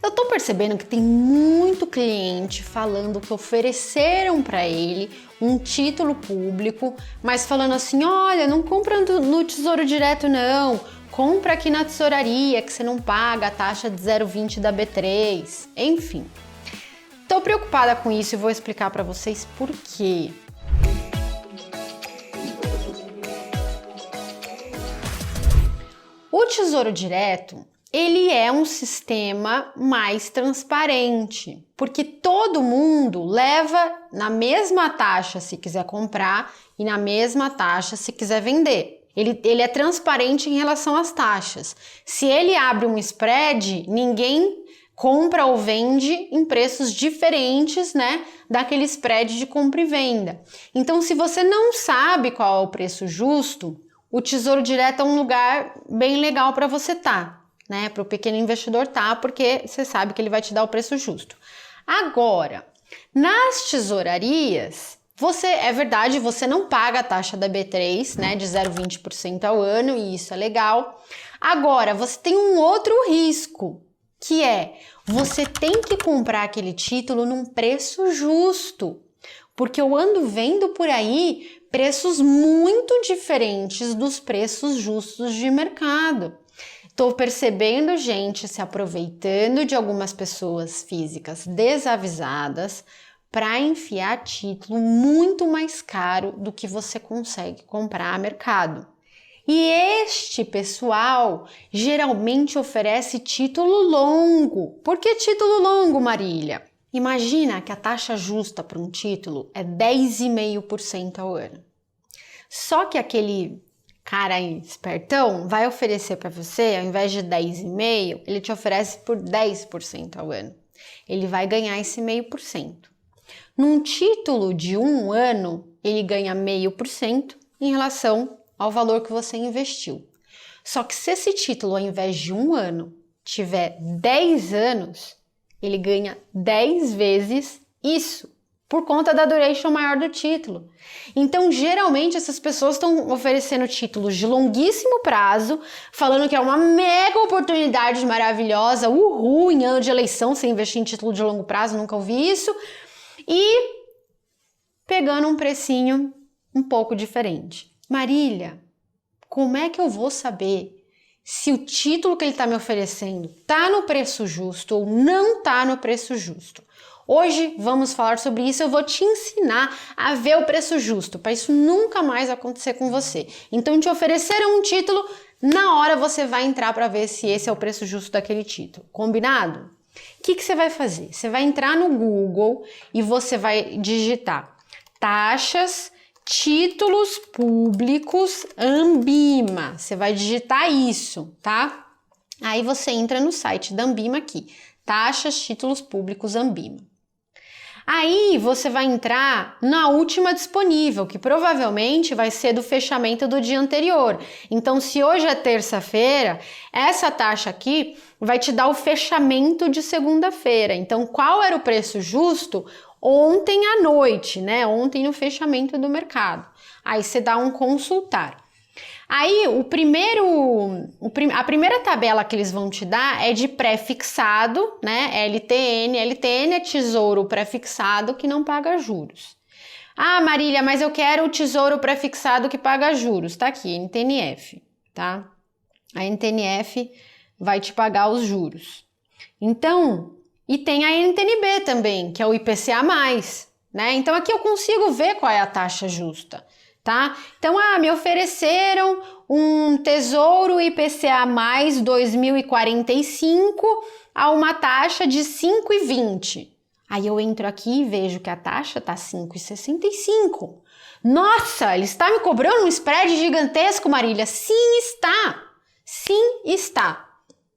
Eu tô percebendo que tem muito cliente falando que ofereceram para ele um título público, mas falando assim, olha, não compra no Tesouro Direto não, compra aqui na tesouraria que você não paga a taxa de 0,20 da B3, enfim. Tô preocupada com isso e vou explicar para vocês por quê. O Tesouro Direto, ele é um sistema mais transparente, porque todo mundo leva na mesma taxa se quiser comprar e na mesma taxa se quiser vender. Ele é transparente em relação às taxas. Se ele abre um spread, ninguém compra ou vende em preços diferentes, né, daquele spread de compra e venda. Então, se você não sabe qual é o preço justo, o Tesouro Direto é um lugar bem legal para você estar, né? Para o pequeno investidor porque você sabe que ele vai te dar o preço justo. Agora, nas tesourarias, é verdade, você não paga a taxa da B3, né? De 0,20% ao ano, e isso é legal. Agora, você tem um outro risco, que é você tem que comprar aquele título num preço justo. Porque eu ando vendo por aí preços muito diferentes dos preços justos de mercado. Estou percebendo gente se aproveitando de algumas pessoas físicas desavisadas para enfiar título muito mais caro do que você consegue comprar a mercado. E este pessoal geralmente oferece título longo. Por que título longo, Marília? Imagina que a taxa justa para um título é 10,5% ao ano. Só que aquele cara espertão vai oferecer para você, ao invés de 10,5%, ele te oferece por 10% ao ano. Ele vai ganhar esse 0,5%. Num título de 1 ano, ele ganha 0,5% em relação ao valor que você investiu. Só que se esse título, ao invés de 1 ano, tiver 10 anos, ele ganha 10 vezes isso, por conta da duration maior do título. Então, geralmente, essas pessoas estão oferecendo títulos de longuíssimo prazo, falando que é uma mega oportunidade maravilhosa, uhul, em ano de eleição, você investir em título de longo prazo, nunca ouvi isso, e pegando um precinho um pouco diferente. Marília, como é que eu vou saber se o título que ele está me oferecendo está no preço justo ou não está no preço justo? Hoje vamos falar sobre isso, eu vou te ensinar a ver o preço justo, para isso nunca mais acontecer com você. Então, te ofereceram um título, na hora você vai entrar para ver se esse é o preço justo daquele título. Combinado? O que você vai fazer? Você vai entrar no Google e você vai digitar taxas, títulos públicos Anbima. Você vai digitar isso, tá? Aí você entra no site da Anbima aqui, taxas, títulos públicos Anbima. Aí você vai entrar na última disponível, que provavelmente vai ser do fechamento do dia anterior. Então, se hoje é terça-feira, essa taxa aqui vai te dar o fechamento de segunda-feira. Então, qual era o preço justo ontem à noite, né? Ontem no fechamento do mercado. Aí você dá um consultar. Aí a primeira tabela que eles vão te dar é de pré-fixado, né? LTN. LTN é tesouro pré-fixado que não paga juros. Ah, Marília, mas eu quero o tesouro pré-fixado que paga juros. Tá aqui, NTNF, tá? A NTNF vai te pagar os juros. Então, e tem a NTNB também, que é o IPCA+, né? Então aqui eu consigo ver qual é a taxa justa, tá? Então, me ofereceram um Tesouro IPCA+ 2045 a uma taxa de 5,20. Aí eu entro aqui e vejo que a taxa tá 5,65. Nossa, ele está me cobrando um spread gigantesco, Marília? Sim, está. Sim, está.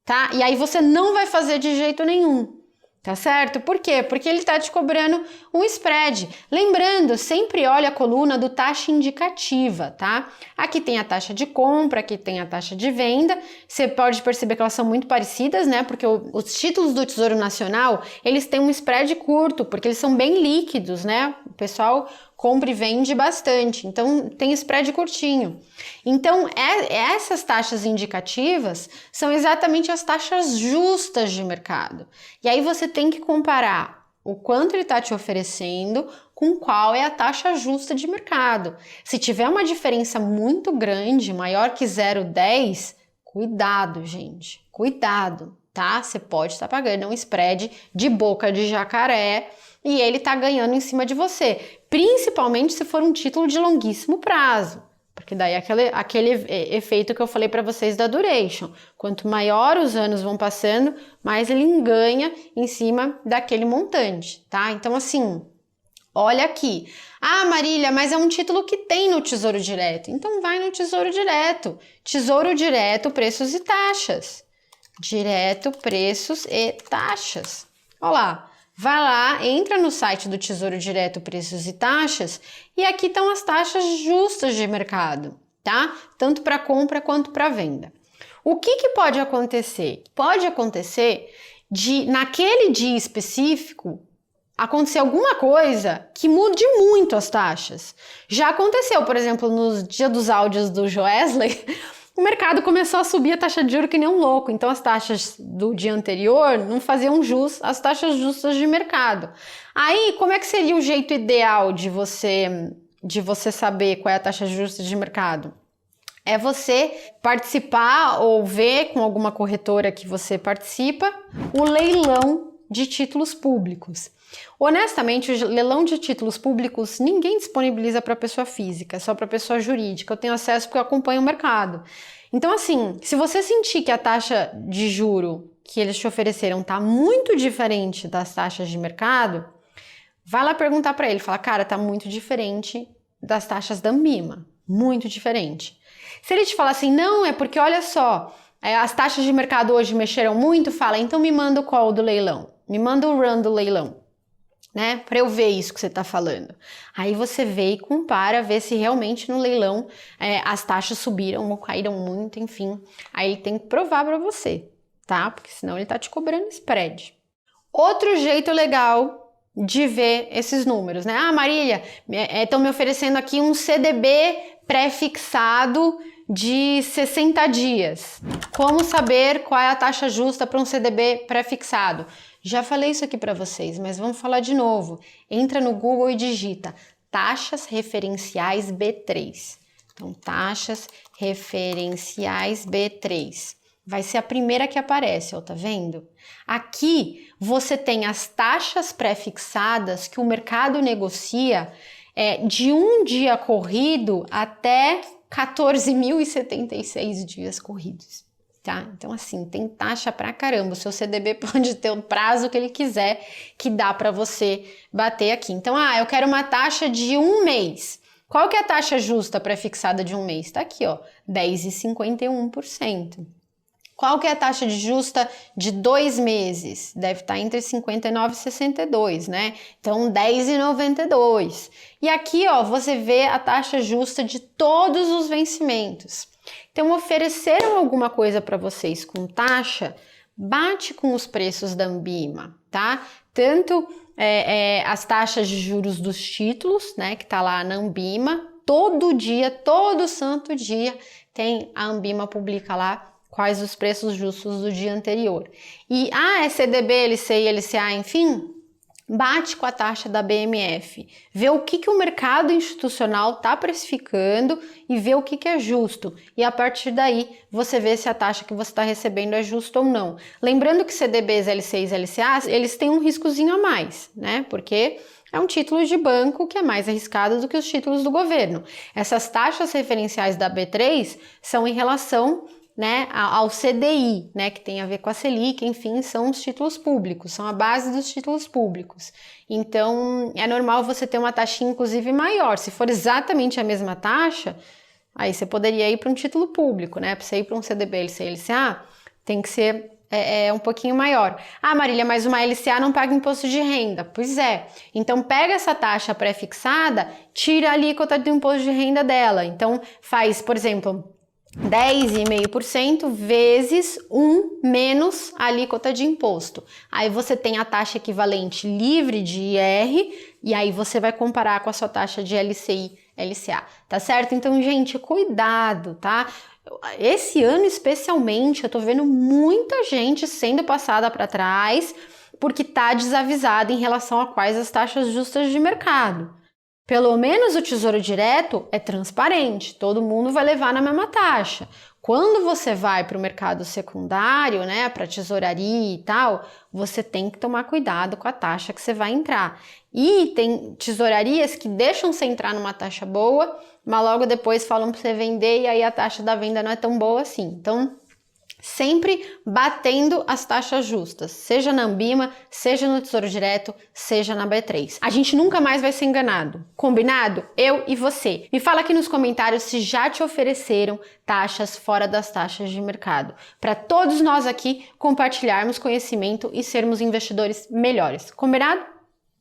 Tá? E aí você não vai fazer de jeito nenhum. Tá certo? Por quê? Porque ele está te cobrando um spread. Lembrando, sempre olha a coluna do taxa indicativa, tá? Aqui tem a taxa de compra, aqui tem a taxa de venda. Você pode perceber que elas são muito parecidas, né? Porque os títulos do Tesouro Nacional, eles têm um spread curto, porque eles são bem líquidos, né? O pessoal compra e vende bastante, então tem spread curtinho. Então, essas taxas indicativas são exatamente as taxas justas de mercado. E aí você tem que comparar o quanto ele está te oferecendo com qual é a taxa justa de mercado. Se tiver uma diferença muito grande, maior que 0,10, cuidado, gente, cuidado, tá? Você pode estar pagando um spread de boca de jacaré e ele tá ganhando em cima de você, principalmente se for um título de longuíssimo prazo, porque daí aquele efeito que eu falei para vocês da duration, quanto maior os anos vão passando, mais ele ganha em cima daquele montante, tá? Então assim, olha aqui, ah Marília, mas é um título que tem no Tesouro Direto, então vai no Tesouro Direto, Tesouro Direto, preços e taxas, direto, preços e taxas, olha lá. Vai lá, entra no site do Tesouro Direto, preços e taxas, e aqui estão as taxas justas de mercado, tá? Tanto para compra quanto para venda. O que pode acontecer? Pode acontecer de, naquele dia específico, acontecer alguma coisa que mude muito as taxas. Já aconteceu, por exemplo, no dia dos áudios do Joesley, o mercado começou a subir a taxa de juros que nem um louco, então as taxas do dia anterior não faziam jus às taxas justas de mercado. Aí, como é que seria o jeito ideal de você saber qual é a taxa justa de mercado? É você participar ou ver com alguma corretora que você participa o leilão de títulos públicos. Honestamente, o leilão de títulos públicos ninguém disponibiliza para pessoa física, é só para pessoa jurídica. Eu tenho acesso porque eu acompanho o mercado. Então, assim, se você sentir que a taxa de juro que eles te ofereceram está muito diferente das taxas de mercado, vai lá perguntar para ele, fala, cara, tá muito diferente das taxas da Ambima, muito diferente. Se ele te falar assim, não, é porque olha só, as taxas de mercado hoje mexeram muito, fala, então me manda o call do leilão, me manda o run do leilão, né, para eu ver isso que você está falando. Aí você vê e compara, vê se realmente no leilão as taxas subiram ou caíram muito, enfim. Aí ele tem que provar para você, tá? Porque senão ele tá te cobrando spread. Outro jeito legal de ver esses números, né? Ah, Marília, estão me oferecendo aqui um CDB pré-fixado de 60 dias. Como saber qual é a taxa justa para um CDB pré-fixado? Já falei isso aqui para vocês, mas vamos falar de novo. Entra no Google e digita taxas referenciais B3. Então, taxas referenciais B3. Vai ser a primeira que aparece, ó, tá vendo? Aqui você tem as taxas pré-fixadas que o mercado negocia de um dia corrido até 14.076 dias corridos. Tá? Então, assim, tem taxa pra caramba. O seu CDB pode ter o prazo que ele quiser, que dá para você bater aqui. Então, eu quero uma taxa de um mês. Qual que é a taxa justa pré-fixada de um mês? Tá aqui, ó, 10,51%. Qual que é a taxa de justa de 2 meses? Deve estar entre 59 e 62, né? Então, 10,92. E aqui, ó, você vê a taxa justa de todos os vencimentos. Então, ofereceram alguma coisa para vocês com taxa, bate com os preços da Ambima, tá? Tanto as taxas de juros dos títulos, né, que tá lá na Ambima, todo dia, todo santo dia, tem a Ambima publica lá quais os preços justos do dia anterior. E, é CDB, LCI, LCA, enfim, bate com a taxa da BMF, vê o que o mercado institucional está precificando e vê o que é justo. E a partir daí, você vê se a taxa que você está recebendo é justa ou não. Lembrando que CDBs, LCIs, LCAs, eles têm um riscozinho a mais, né? Porque é um título de banco que é mais arriscado do que os títulos do governo. Essas taxas referenciais da B3 são em relação, né, ao CDI, né, que tem a ver com a Selic, enfim, são os títulos públicos, são a base dos títulos públicos. Então, é normal você ter uma taxinha, inclusive, maior. Se for exatamente a mesma taxa, aí você poderia ir para um título público, né, para você ir para um CDB, LCA, LCA, tem que ser um pouquinho maior. Ah, Marília, mas uma LCA não paga imposto de renda. Pois é. Então, pega essa taxa pré-fixada, tira a alíquota do imposto de renda dela. Então, faz, por exemplo, 10,5% vezes 1 menos a alíquota de imposto. Aí você tem a taxa equivalente livre de IR e aí você vai comparar com a sua taxa de LCI, LCA, tá certo? Então, gente, cuidado, tá? Esse ano especialmente eu tô vendo muita gente sendo passada para trás porque tá desavisada em relação a quais as taxas justas de mercado. Pelo menos o Tesouro Direto é transparente, todo mundo vai levar na mesma taxa. Quando você vai para o mercado secundário, né, para tesouraria e tal, você tem que tomar cuidado com a taxa que você vai entrar. E tem tesourarias que deixam você entrar numa taxa boa, mas logo depois falam para você vender e aí a taxa da venda não é tão boa assim. Então, sempre batendo as taxas justas, seja na Ambima, seja no Tesouro Direto, seja na B3. A gente nunca mais vai ser enganado. Combinado? Eu e você. Me fala aqui nos comentários se já te ofereceram taxas fora das taxas de mercado, para todos nós aqui compartilharmos conhecimento e sermos investidores melhores. Combinado?